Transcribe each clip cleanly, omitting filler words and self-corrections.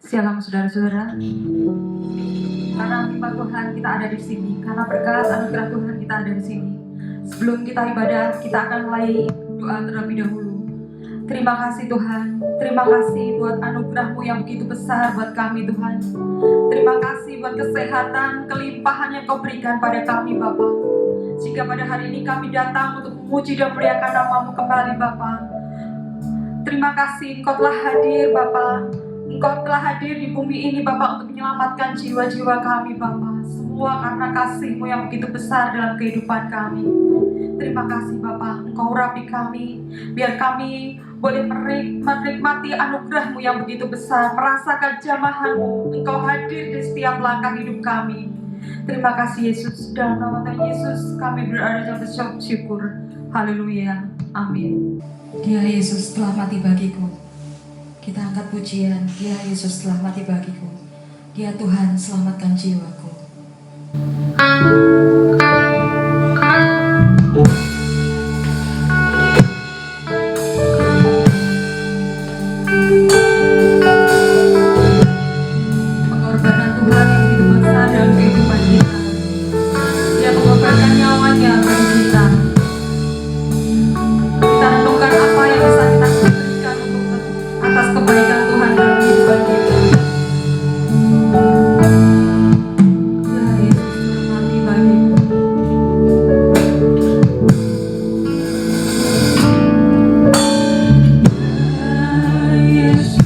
Shalom saudara-saudara. Karena hikmat Tuhan kita ada di sini, karena berkat anugerah Tuhan kita ada di sini. Sebelum kita ibadah, kita akan mulai doa terlebih dahulu. Terima kasih Tuhan, terima kasih buat anugerah-Mu yang begitu besar buat kami Tuhan. Terima kasih buat kesehatan, kelimpahan yang Kau berikan pada kami Bapa. Jika pada hari ini kami datang untuk memuji dan memuliakan nama-Mu kembali Bapa. Terima kasih Engkau telah hadir Bapa. Engkau telah hadir di bumi ini Bapa untuk menyelamatkan jiwa-jiwa kami Bapa. Semua karena kasih-Mu yang begitu besar dalam kehidupan kami. Terima kasih Bapa, Engkau urapi kami, biar kami boleh menikmati anugerah-Mu yang begitu besar, merasakan jamahan-Mu. Engkau hadir di setiap langkah hidup kami. Terima kasih Yesus, dalam nama Tuhan Yesus kami berada dalam bersyukur. Haleluya, amin. Dia Yesus telah mati bagiku. Kita angkat pujian. Dia Yesus telah mati bagiku. Dia Tuhan selamatkan jiwaku. Pengorbanan Tuhan yang begitu besar dalam kehidupan kita. Dia mengorbankan nyawanya bagi kita. Kita renungkan apa yang bisa kita berikan untuk atas kebaikan Tuhan dalam kehidupan kita. Ya Yesus telah mati bagiku. Ya Yesus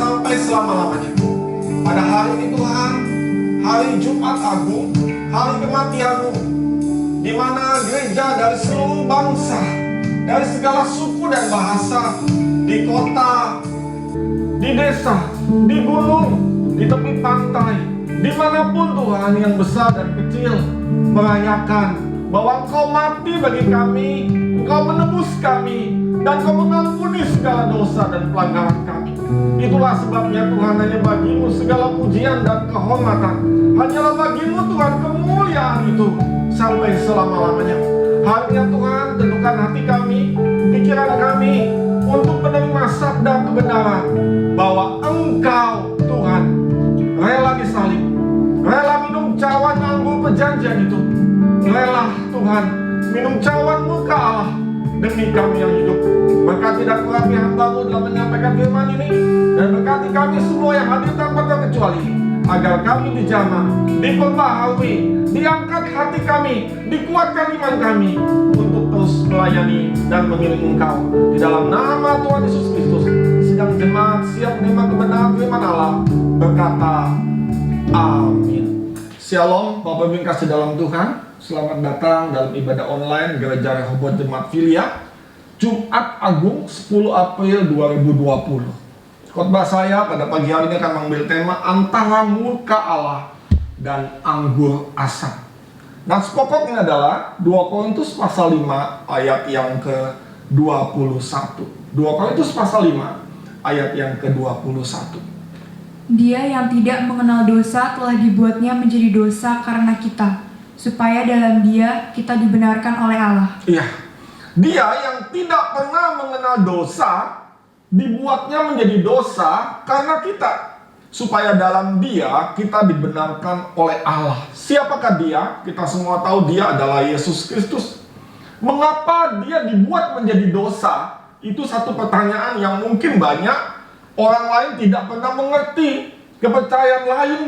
sampai selama-lamanya. Pada hari ini Tuhan, hari Jumat Agung, hari kematian-Mu, di mana gereja dari seluruh bangsa, dari segala suku dan bahasa, di kota, di desa, di gunung, di tepi pantai, dimanapun Tuhan yang besar dan kecil, merayakan bahwa Engkau mati bagi kami, Engkau menebus kami, dan Engkau mengampuni segala dosa dan pelanggaran kami. Itulah sebabnya Tuhan, hanya bagi-Mu segala pujian dan kehormatan. Hanyalah bagi-Mu Tuhan kemuliaan itu sampai selama-lamanya. Hari ini Tuhan, tentukan hati kami, pikiran kami untuk menerima sabda kebenaran bahwa Engkau Tuhan rela disalib, rela minum cawan anggur perjanjian itu, rela Tuhan minum cawan muka Allah demi kami yang hidup. Berkati dan urapi hamba-Mu dalam menyampaikan firman ini, dan berkati kami semua yang hadir tanpa terkecuali, agar kami dijamah, diperbaharui, diangkat hati kami, dikuatkan iman kami untuk terus melayani dan mengiring Engkau. Di dalam nama Tuhan Yesus Kristus, sedang jemaat siap menerima kebenaran firman Allah, berkata amin. Shalom Bapak Ibu yang kasih dalam Tuhan, selamat datang dalam ibadah online Gereja Rehoboth Jemaat Filia, Jumat Agung 10 April 2020. Khotbah saya pada pagi hari ini akan mengambil tema antara murka Allah dan anggur asam. Nah, pokoknya adalah 2 Korintus pasal 5 ayat yang ke-21. 2 Korintus pasal 5 ayat yang ke-21. Dia yang tidak mengenal dosa telah dibuatnya menjadi dosa karena kita, supaya dalam Dia kita dibenarkan oleh Allah. Iya, Dia yang tidak pernah mengenal dosa dibuatnya menjadi dosa karena kita, supaya dalam Dia kita dibenarkan oleh Allah. Siapakah Dia? Kita semua tahu Dia adalah Yesus Kristus. Mengapa Dia dibuat menjadi dosa? Itu satu pertanyaan yang mungkin banyak orang lain tidak pernah mengerti. Kepercayaan lain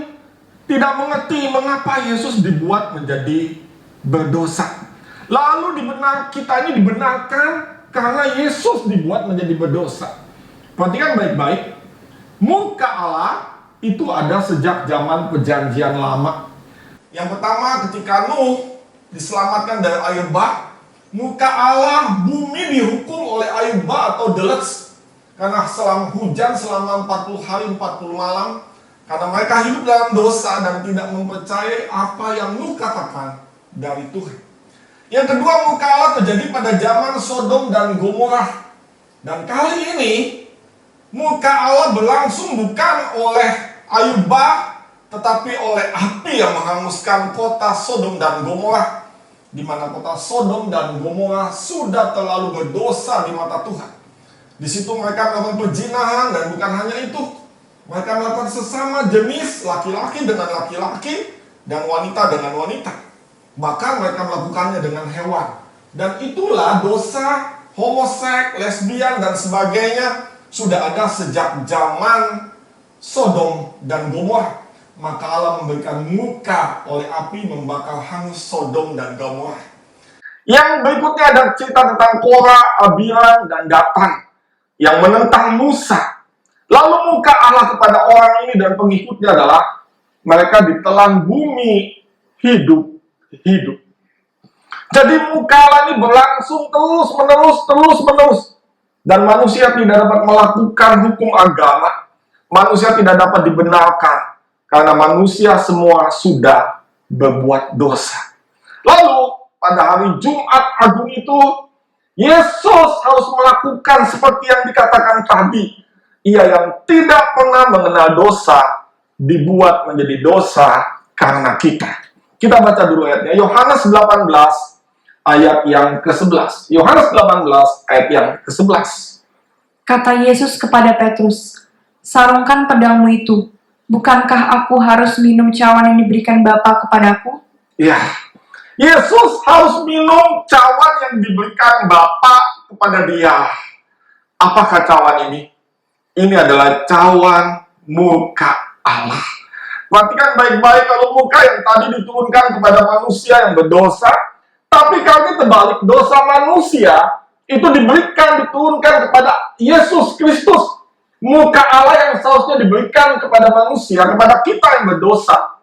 tidak mengerti mengapa Yesus dibuat menjadi berdosa. Lalu kita ini dibenarkan karena Yesus dibuat menjadi berdosa. Perhatikan baik-baik, murka Allah itu ada sejak zaman perjanjian lama. Yang pertama, ketika Nuh diselamatkan dari air bah, murka Allah, bumi dihukum oleh air bah atau delets, karena selama hujan selama 40 hari 40 malam, karena mereka hidup dalam dosa dan tidak mempercayai apa yang Nuh katakan dari Tuhan. Yang kedua, murka Allah terjadi pada zaman Sodom dan Gomorrah. Dan kali ini murka Allah berlangsung bukan oleh air bah, tetapi oleh api yang menghanguskan kota Sodom dan Gomorrah, di mana kota Sodom dan Gomorrah sudah terlalu berdosa di mata Tuhan. Di situ mereka melakukan perzinahan, dan bukan hanya itu, mereka melakukan sesama jenis, laki-laki dengan laki-laki dan wanita dengan wanita. Bahkan mereka melakukannya dengan hewan. Dan itulah dosa homoseks, lesbian dan sebagainya sudah ada sejak zaman Sodom dan Gomorrah. Maka Allah memberikan murka oleh api membakar hangus Sodom dan Gomorrah. Yang berikutnya ada cerita tentang Korah, Abiram, dan Datan yang menentang Musa. Lalu murka Allah kepada orang ini dan pengikutnya adalah mereka ditelan bumi hidup. Jadi murka Allah ini berlangsung terus-menerus. Dan manusia tidak dapat melakukan hukum agama. Manusia tidak dapat dibenarkan karena manusia semua sudah berbuat dosa. Lalu pada hari Jumat Agung itu, Yesus harus melakukan seperti yang dikatakan tadi. Ia yang tidak pernah mengenal dosa dibuat menjadi dosa karena kita. Kita baca dulu ayatnya. Yohanes 18 ayat yang ke-11. Yohanes 18 ayat yang ke-11. Kata Yesus kepada Petrus, "Sarungkan pedangmu itu. Bukankah aku harus minum cawan yang diberikan Bapa kepadaku?" Ya, Yesus harus minum cawan yang diberikan Bapa kepada dia. Apakah cawan ini? Ini adalah cawan murka Allah. Perhatikan baik-baik, kalau murka yang tadi diturunkan kepada manusia yang berdosa, tapi kali ini terbalik, dosa manusia itu diturunkan kepada Yesus Kristus. Muka Allah yang seharusnya diberikan kepada manusia, kepada kita yang berdosa,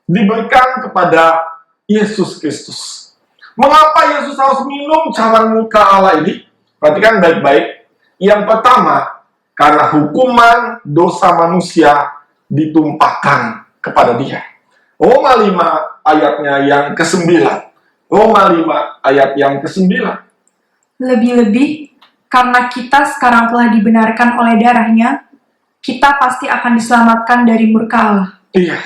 diberikan kepada Yesus Kristus. Mengapa Yesus harus minum cawan muka Allah ini? Perhatikan baik-baik. Yang pertama, karena hukuman dosa manusia ditumpahkan kepada dia. Roma 5 ayatnya yang ke-9. Roma 5 ayat yang ke-9. Lebih-lebih, karena kita sekarang telah dibenarkan oleh darahnya, kita pasti akan diselamatkan dari murka Allah. Iya.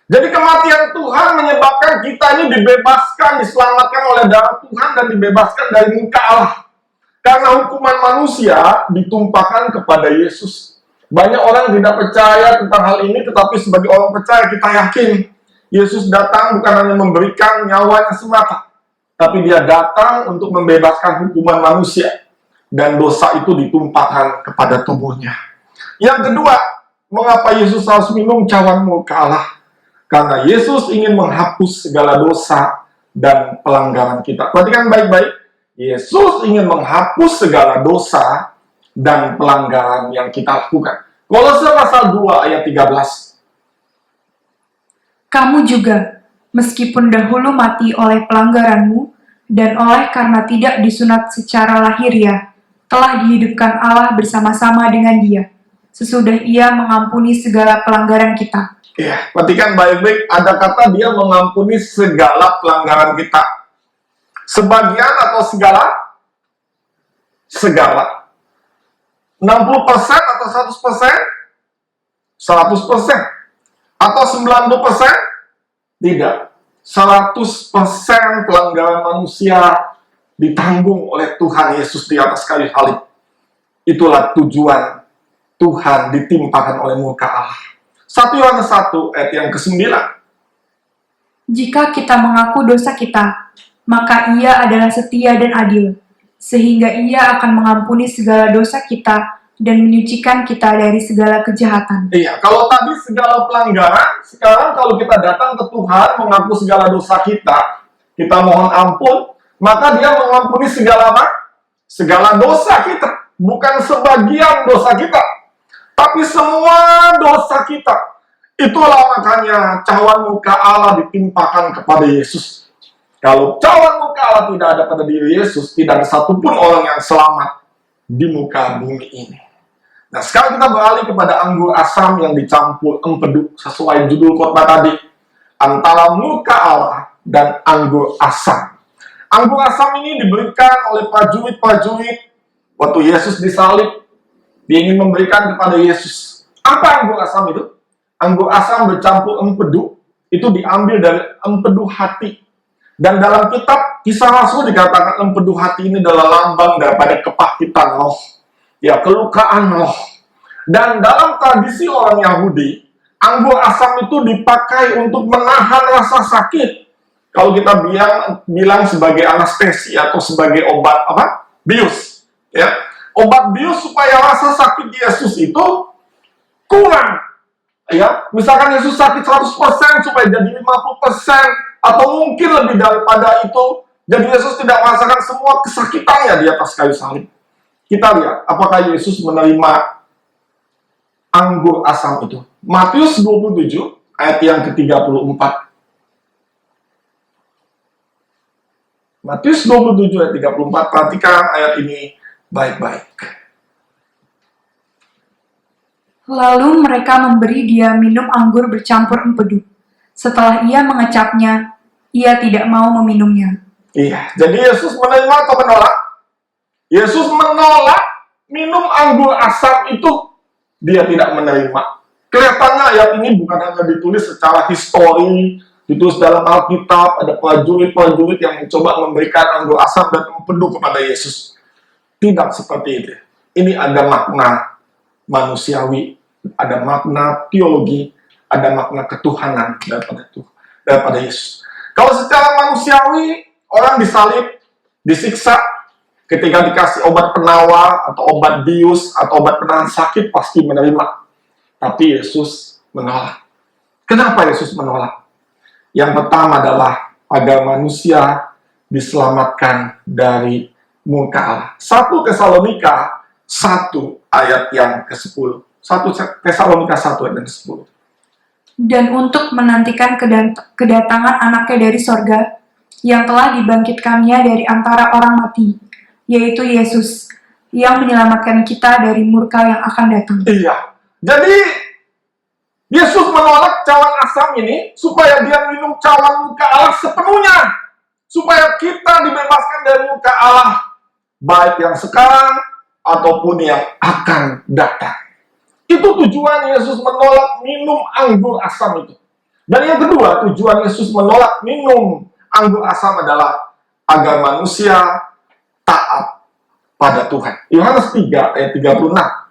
Jadi kematian Tuhan menyebabkan kita ini dibebaskan, diselamatkan oleh darah Tuhan dan dibebaskan dari murka Allah. Karena hukuman manusia ditumpahkan kepada Yesus. Banyak orang tidak percaya tentang hal ini, tetapi sebagai orang percaya kita yakin Yesus datang bukan hanya memberikan nyawanya semata, tapi dia datang untuk membebaskan hukuman manusia. Dan dosa itu ditumpahkan kepada tubuhnya. Yang kedua, mengapa Yesus harus minum cawan murka Allah? Karena Yesus ingin menghapus segala dosa dan pelanggaran kita. Perhatikan baik-baik. Yesus ingin menghapus segala dosa dan pelanggaran yang kita lakukan. Kolose pasal 2 ayat 13. Kamu juga, meskipun dahulu mati oleh pelanggaranmu, dan oleh karena tidak disunat secara lahiriah, telah dihidupkan Allah bersama-sama dengan Dia, sesudah Ia mengampuni segala pelanggaran kita. Ya, perhatikan baik-baik, ada kata dia mengampuni segala pelanggaran kita. Sebagian atau segala? Segala. 60% atau 100%? 100%. Atau 90%? Tidak. 100% pelanggaran manusia ditanggung oleh Tuhan Yesus di atas kayu salib. Itulah tujuan Tuhan ditimpakan oleh murka Allah. 1 Yohanes 1 ayat yang ke-9. Jika kita mengaku dosa kita, maka Ia adalah setia dan adil, sehingga Ia akan mengampuni segala dosa kita dan menyucikan kita dari segala kejahatan. Iya, kalau tadi segala pelanggaran, sekarang kalau kita datang ke Tuhan mengaku segala dosa kita mohon ampun, maka Dia mengampuni segala apa? Segala dosa kita, bukan sebagian dosa kita, tapi semua dosa kita. Itulah makanya cawan muka Allah ditimpakan kepada Yesus. Kalau cawan muka Allah tidak ada pada diri Yesus, tidak ada satupun orang yang selamat di muka bumi ini. Nah, sekarang kita beralih kepada anggur asam yang dicampur empedu sesuai judul khotbah tadi, antara muka Allah dan anggur asam. Anggur asam ini diberikan oleh prajurit-prajurit waktu Yesus disalib. Dia ingin memberikan kepada Yesus. Apa anggur asam itu? Anggur asam bercampur empedu, itu diambil dari empedu hati. Dan dalam kitab Kisah Rasul dikatakan empedu hati ini adalah lambang daripada kepahitan roh. Ya, kelukaan roh. Dan dalam tradisi orang Yahudi, anggur asam itu dipakai untuk menahan rasa sakit. Kalau kita bilang sebagai anestesi atau sebagai obat apa? Bius. Ya. Obat bius supaya rasa sakit Yesus itu kurang. Ya, misalkan Yesus sakit 100% supaya jadi 50% atau mungkin lebih daripada itu. Jadi Yesus tidak merasakan semua kesakitannya di atas kayu salib. Kita lihat apakah Yesus menerima anggur asam itu. Matius 27 ayat yang ke-34. Matius 27 ayat 34, perhatikan ayat ini baik-baik. Lalu mereka memberi Dia minum anggur bercampur empedu. Setelah Ia mengecapnya, Ia tidak mau meminumnya. Iya, jadi Yesus menerima atau menolak? Yesus menolak minum anggur asam itu. Dia tidak menerima. Kelihatannya ayat ini bukan hanya ditulis secara histori, ditulis dalam Alkitab, ada prajurit-prajurit yang mencoba memberikan anggur asam dan empedu kepada Yesus. Tidak seperti itu. Ini ada makna manusiawi, ada makna teologi, ada makna ketuhanan daripada Yesus. Kalau secara manusiawi, orang disalib, disiksa, ketika dikasih obat penawar, atau obat bius, atau obat penahan sakit, pasti menerima. Tapi Yesus menolak. Kenapa Yesus menolak? Yang pertama adalah agar manusia diselamatkan dari murka Allah. 1 Tesalonika 1 ayat yang ke-10. 1 Tesalonika 1 ayat 10. Dan untuk menantikan kedatangan anaknya dari sorga, yang telah dibangkitkannya dari antara orang mati, yaitu Yesus, yang menyelamatkan kita dari murka yang akan datang. Iya. Jadi Yesus menolak cawan asam ini supaya dia minum cawan muka Allah sepenuhnya, supaya kita dibebaskan dari muka Allah, baik yang sekarang ataupun yang akan datang. Itu tujuan Yesus menolak minum anggur asam itu. Dan yang kedua, tujuan Yesus menolak minum anggur asam adalah agar manusia taat pada Tuhan. Yohanes 3 ayat 36.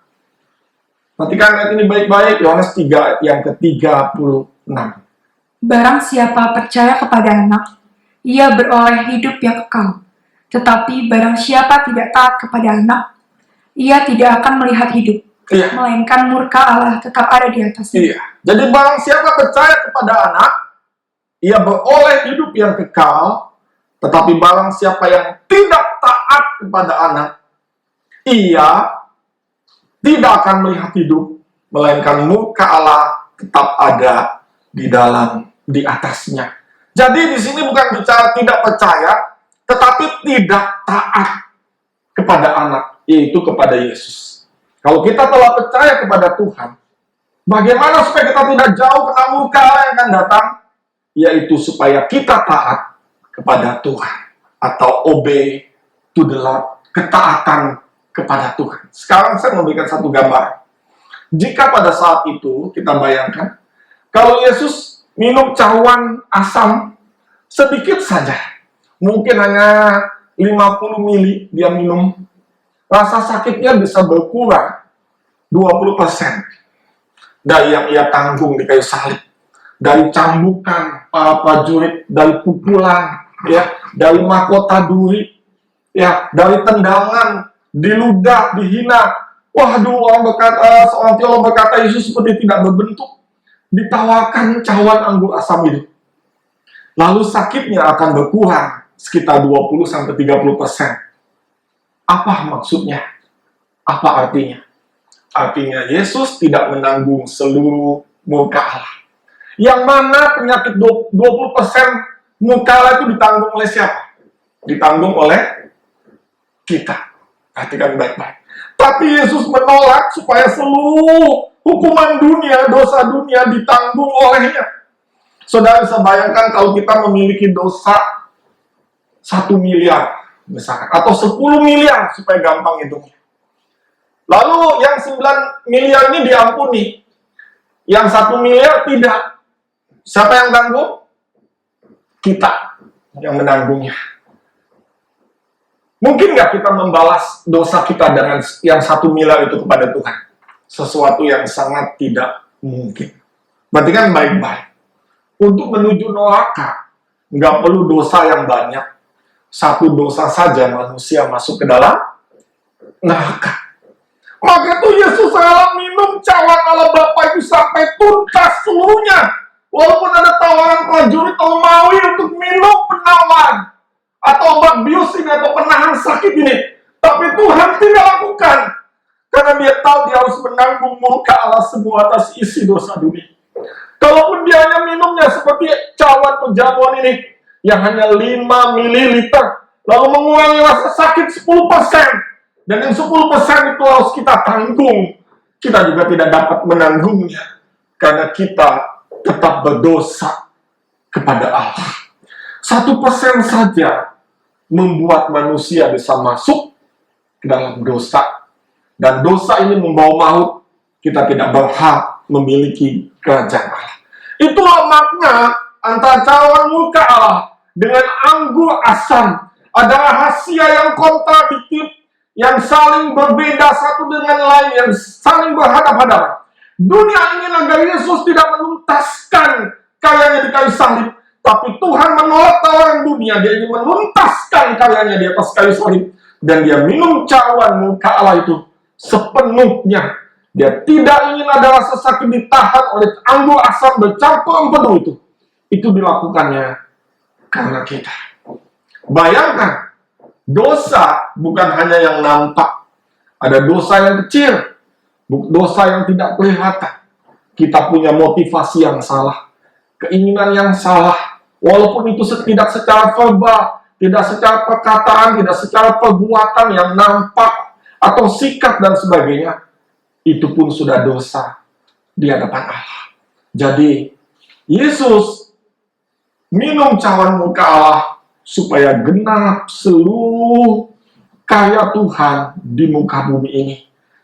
Perhatikan ayat ini baik-baik, Yohanes 3 ayat yang ke-36. Barang siapa percaya kepada anak, ia beroleh hidup yang kekal. Tetapi barang siapa tidak taat kepada anak, ia tidak akan melihat hidup, Iya. melainkan murka Allah tetap ada di atasnya. Iya. Jadi barang siapa percaya kepada anak, ia beroleh hidup yang kekal. Tetapi barang siapa yang tidak taat kepada anak, ia tidak akan melihat hidup, melainkan murka Allah tetap ada di atasnya. Jadi di sini bukan bicara tidak percaya, tetapi tidak taat kepada anak, yaitu kepada Yesus. Kalau kita telah percaya kepada Tuhan, bagaimana supaya kita tidak jauh kena murka Allah yang akan datang? Yaitu supaya kita taat kepada Tuhan, atau obey to the Lord, ketaatan kepada Tuhan. Sekarang saya memberikan satu gambar. Jika pada saat itu kita bayangkan, kalau Yesus minum cawan asam sedikit saja, mungkin hanya 50 mili dia minum, rasa sakitnya bisa berkurang 20% dari yang ia tanggung di kayu salib, dari cambukan para prajurit, dari pukulan, ya, dari mahkota duri, ya, dari tendangan, diludah, dihina. Waduh, seorang teolog berkata Yesus seperti tidak berbentuk, ditawarkan cawan anggur asam itu. Lalu sakitnya akan berkurang sekitar 20-30%. Apa maksudnya? Apa artinya? Artinya Yesus tidak menanggung seluruh murka Allah. Yang mana penyakit 20% murka Allah itu ditanggung oleh siapa? Ditanggung oleh kita. Perhatikan baik-baik. Tapi Yesus menolak supaya seluruh hukuman dunia, dosa dunia ditanggung olehnya. Saudara bisa bayangkan kalau kita memiliki dosa 1 miliar misalkan, atau 10 miliar supaya gampang hitungnya. Lalu yang 9 miliar ini diampuni, yang 1 miliar tidak. Siapa yang tanggung? Kita yang menanggungnya. Mungkin nggak kita membalas dosa kita dengan yang 1 miliar itu kepada Tuhan? Sesuatu yang sangat tidak mungkin. Berarti kan baik-baik. Untuk menuju neraka, nggak perlu dosa yang banyak. 1 dosa saja manusia masuk ke dalam neraka. Maka itu Yesus rela minum cawan Allah Bapa itu sampai tuntas seluruhnya. Walaupun ada tawaran prajurit Romawi untuk minum penawar atau obat bius ini atau penahan sakit ini, tapi Tuhan tidak lakukan karena dia tahu dia harus menanggung murka Allah semua atas isi dosa dunia. Kalaupun dia hanya minumnya seperti cawan penjamuan ini yang hanya 5 ml, lalu mengurangi rasa sakit 10%, dan yang 10% itu harus kita tanggung, kita juga tidak dapat menanggungnya karena kita tetap berdosa kepada Allah. 1% saja membuat manusia bisa masuk ke dalam dosa, dan dosa ini membawa maut. Kita tidak berhak memiliki kerajaan Allah. Itulah makna antara cawan murka Allah dengan anggur asam. Ada rahasia yang kontradiktif, yang saling berbeda satu dengan lain, yang saling berhadapan-hadapan. Dunia ingin agar Yesus tidak menuntaskan karyanya di kayu salib, tapi Tuhan menolak tawaran dunia. Dia ingin menuntaskan karyanya di atas kayu salib, dan dia minum cawan murka Allah itu sepenuhnya. Dia tidak ingin ada rasa sakit ditahan oleh anggur asam bercampur empedu itu. Itu dilakukannya karena kita. Bayangkan, dosa bukan hanya yang nampak. Ada dosa yang kecil, dosa yang tidak kelihatan. Kita punya motivasi yang salah, keinginan yang salah, walaupun itu tidak secara verbal, tidak secara perkataan, tidak secara perbuatan yang nampak, atau sikap dan sebagainya, itu pun sudah dosa di hadapan Allah. Jadi, Yesus minum cawan muka Allah supaya genap seluruh karya Tuhan di muka bumi ini,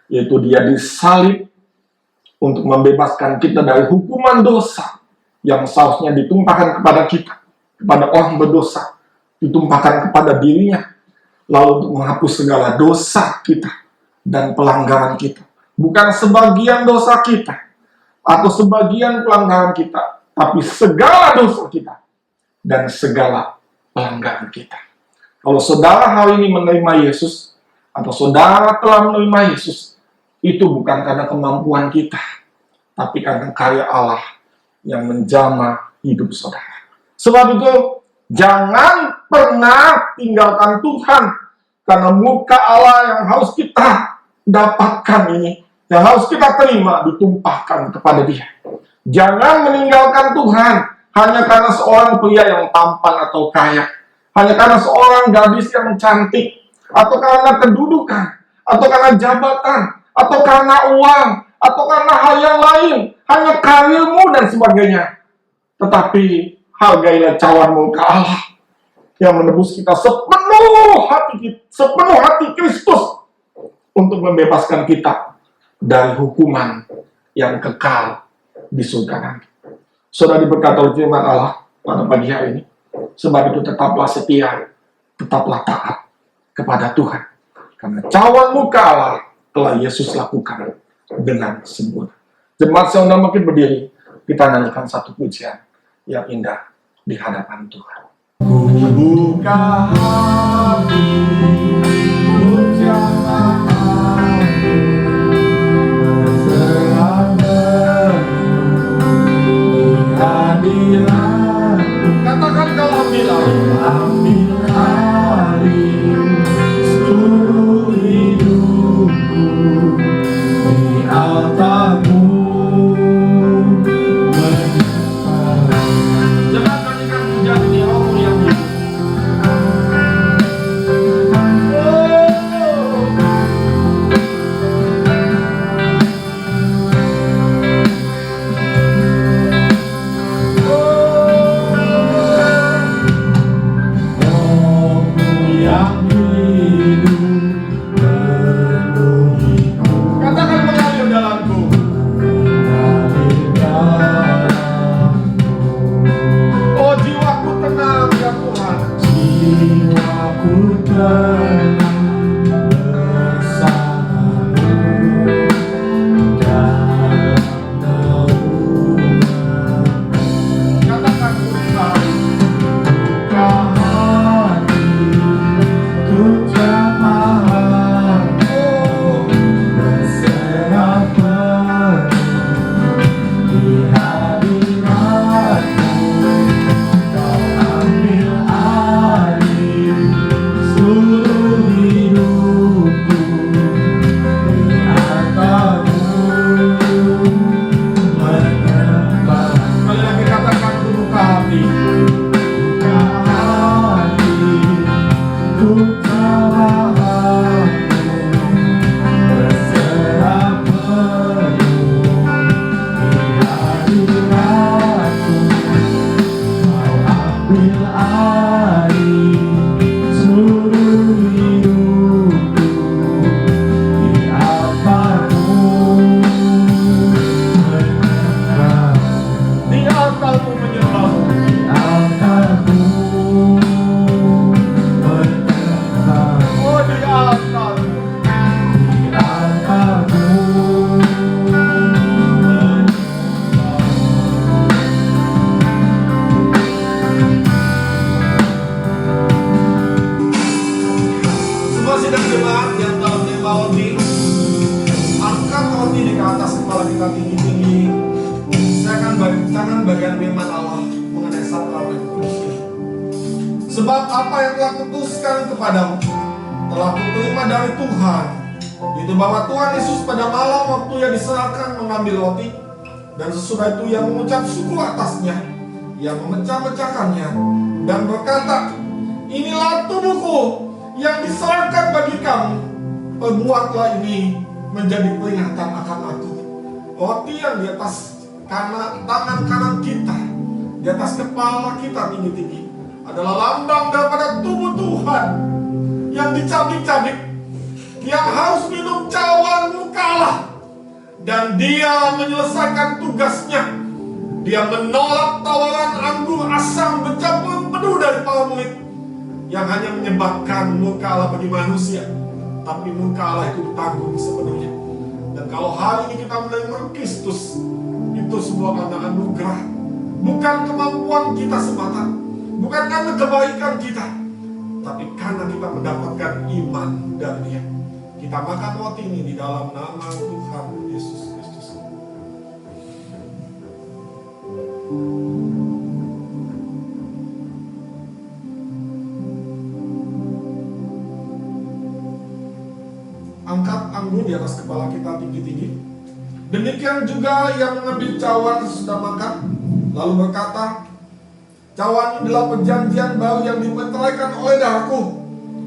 yaitu Dia disalib untuk membebaskan kita dari hukuman dosa yang seharusnya ditumpahkan kepada kita, kepada orang berdosa, ditumpahkan kepada dirinya, lalu untuk menghapus segala dosa kita dan pelanggaran kita. Bukan sebagian dosa kita atau sebagian pelanggaran kita, tapi segala dosa kita dan segala pelanggaran kita. Kalau saudara hari ini menerima Yesus, atau saudara telah menerima Yesus, itu bukan karena kemampuan kita, tapi karena karya Allah yang menjamah hidup saudara. Sebab itu, jangan pernah tinggalkan Tuhan, karena muka Allah yang harus kita dapatkan ini, yang harus kita terima, ditumpahkan kepada Dia. Jangan meninggalkan Tuhan hanya karena seorang pria yang tampan atau kaya, hanya karena seorang gadis yang cantik, atau karena kedudukan, atau karena jabatan, atau karena uang, atau karena hal yang lain, hanya karirmu dan sebagainya. Tetapi hargailah cawan muka Allah yang menebus kita sepenuh hati Kristus untuk membebaskan kita dari hukuman yang kekal di surga nanti. Saudara diberkati oleh firman Allah pada pagi hari ini. Sebab itu tetaplah setia, tetaplah taat kepada Tuhan. Karena cawan muka Allah telah Yesus lakukan dengan sempurna. Jemaat yang makin berdiri, kita nyanyikan satu pujian yang indah di hadapan Tuhan. Ku buka hati, ku jamah hati, berserah di hadirat. Katakan kau ambil alih seluruh hidupku di altarmu. Jangan nyanyikan pujian ini, Allah yang hidup. Sebab apa yang telah kuputuskan kepadamu telah kuterima dari Tuhan, Itu bahwa Tuhan Yesus pada malam waktu yang diserahkan mengambil roti, dan sesudah itu ia mengucap syukur atasnya, ia memecah-mecahkannya dan berkata, inilah tubuhku yang diserahkan bagi kamu, perbuatlah ini menjadi peringatan akan aku. Roti yang di atas tangan kanan kita, di atas kepala kita tinggi-tinggi, adalah lambang daripada tubuh Tuhan yang dicabik-cabik, yang harus minum cawan muka Allah. Dan dia menyelesaikan tugasnya. Dia menolak tawaran anggur asam bercampur penuh dari para murid, yang hanya menyebabkan muka Allah bagi manusia, tapi muka Allah itu ditanggung sepenuhnya. Dan kalau hari ini kita menerima Kristus, itu sebuah karena anugerah, bukan kemampuan kita semata, bukan karena kebaikan kita, tapi karena kita mendapatkan iman dari Dia. Kita makan roti ini di dalam nama Tuhan Yesus Kristus. Angkat anggur di atas kepala kita tinggi-tinggi. Demikian juga ia mengambil cawan sesudah makan, lalu berkata, cawan ini adalah perjanjian baru yang dimeteraikan oleh darahku.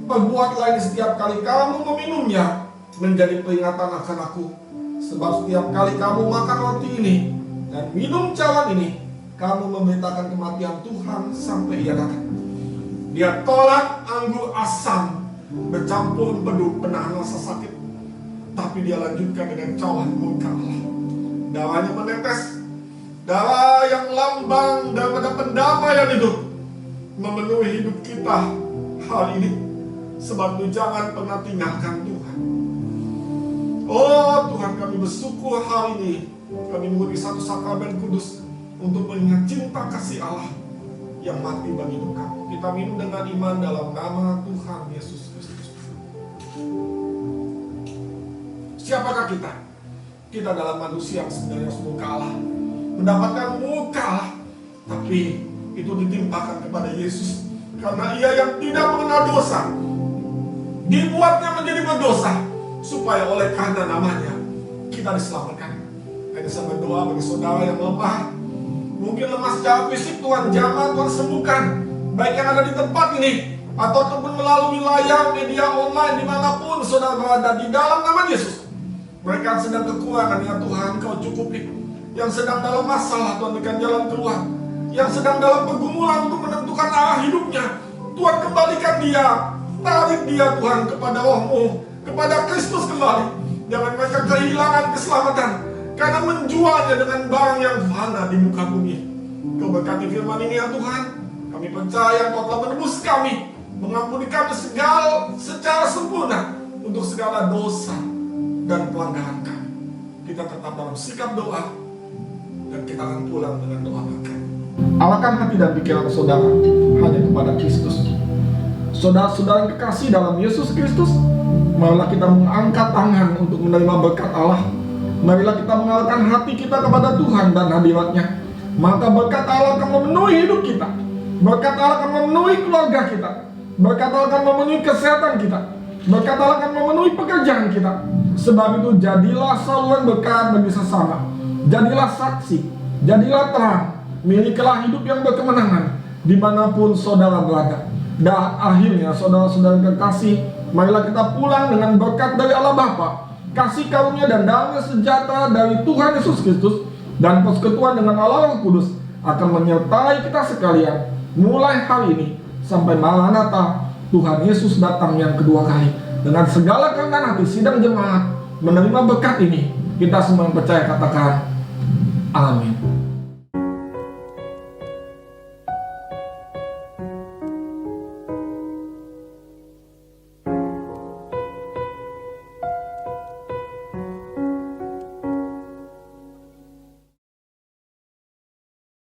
Perbuatlah ini setiap kali kamu meminumnya menjadi peringatan akan aku. Sebab setiap kali kamu makan roti ini dan minum cawan ini, kamu memberitakan kematian Tuhan sampai Ia datang. Dia tolak anggur asam bercampur penuh penahan rasa sakit, tapi dia lanjutkan dengan cawan murka Allah. Darahnya menetes, darah yang lambang daripada pendamaian itu memenuhi hidup kita hari ini. Sebab itu jangan pernah tinggalkan Tuhan. Oh Tuhan, kami bersyukur hari ini kami menguji satu sakramen kudus untuk mengingat cinta kasih Allah yang mati bagi hidup kami. Kita minum dengan iman dalam nama Tuhan Yesus Kristus. Siapakah kita? Kita adalah manusia yang sebenarnya muka Allah, mendapatkan muka Allah, tapi itu ditimpakan kepada Yesus karena Ia yang tidak mengenal dosa dibuatnya menjadi berdosa, supaya oleh karena namanya kita diselamatkan. Hanya saya berdoa bagi saudara yang lemah, mungkin lemah secara fisik, Tuhan jamah, Tuhan sembuhkan, baik yang ada di tempat ini ataupun melalui layar media online dimanapun saudara berada, di dalam nama Yesus. Mereka yang sedang kekurangan, ya Tuhan Kau cukupi. Yang sedang dalam masalah, Tuhan berikan jalan keluar. Yang sedang dalam pergumulan untuk menentukan arah hidupnya, Tuhan kembalikan dia. Tarik dia Tuhan kepada Roh-Mu, kepada Kristus kembali. Jangan mereka kehilangan keselamatan karena menjualnya dengan barang yang fana di muka bumi. Kau berkati firman ini ya Tuhan. Kami percaya Kau telah menebus kami, mengampuni kami secara sempurna untuk segala dosa dan pelanggaran kami. Kita tetap dalam sikap doa, dan kita akan pulang dengan doa berkat. Arahkan hati dan pikiran saudara hanya kepada Kristus. Saudara-saudara yang kekasih dalam Yesus Kristus, marilah kita mengangkat tangan untuk menerima berkat Allah. Marilah kita mengalihkan hati kita kepada Tuhan dan hadirat-Nya. Maka berkat Allah akan memenuhi hidup kita. Berkat Allah akan memenuhi keluarga kita. Berkat Allah akan memenuhi kesehatan kita. Berkat Allah akan memenuhi pekerjaan kita. Sebab itu jadilah saluran berkat bagi sesama. Jadilah saksi. Jadilah terang. Milikilah hidup yang berkemenangan dimanapun saudara berada. Dan akhirnya saudara-saudara kekasih, marilah kita pulang dengan berkat dari Allah Bapa, kasih karunia dan damai sejahtera dari Tuhan Yesus Kristus, dan persekutuan dengan Allah Roh Kudus akan menyertai kita sekalian mulai hari ini sampai Maranatha Tuhan Yesus datang yang kedua kali. Dengan segala kerendahan hati sidang jemaat menerima berkat ini, kita semua yang percaya katakan amin.